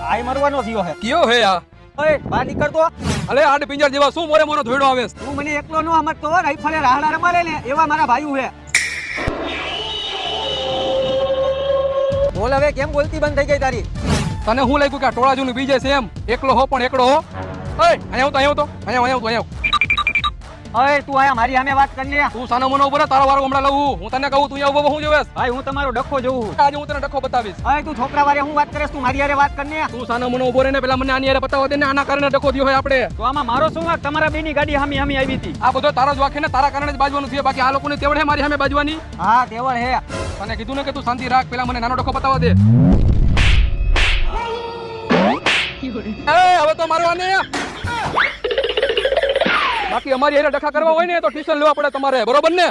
આઈ મરવાનો થયો હે કયો હે આ? ઓય બહાર નીકળ તો અલે આડ પિંજર જેવા શું મોરે મોનો ધોઈડો આવે છે? તું મને એકલો નો સમજતો હો રાઈફલે રાહડા રમાડે ને એવા મારા ભાઈઓ હે બોલ હવે કેમ બોલતી બંધ થઈ ગઈ તારી તને શું લાગ્યું કે આ ટોળા જૂનું બીજે છે એમ? એકલો હો પણ એકડો હો. ઓય અહીંયા આવતો અહીંયા ઓય તું આયા મારી સામે વાત કર ને તું સાનો મનો ઉપર તારો વારો હમણાં લઉં હું તને કહું તું અહીંયા ઉભો હું જોવેસ ભાઈ હું તમારો ડખો જોઉં આજે હું તને ડખો બતાવીશ. ઓય તું છોકરા વારે હું વાત કરીશ તું મારી હારે વાત કર ને તું સાનો મનો ઉભો રહીને પેલા મને આની હારે બતાવવા દે ને આના કારણે ડખો થયો હોય આપણે. તો આમાં મારો શું વાંક તમારા બેની ગાડી હામી હામી આવી હતી આ બધો તારો જ વાંક છે ને તારા કારણે જ બાજવાનું થયું બાકી આ લોકોની તેવડ હે મારી સામે બાજવાની. હા દેવળ હે તને કીધું ને કે તું શાંતિ રાખ પેલા મને નાનો ડખો બતાવવા દે. હવે તો મારવાને બાકી અમારી હારે ડખા કરવા હોય ને તો ટ્યુશન લેવા પડે તમારે બરોબર ને?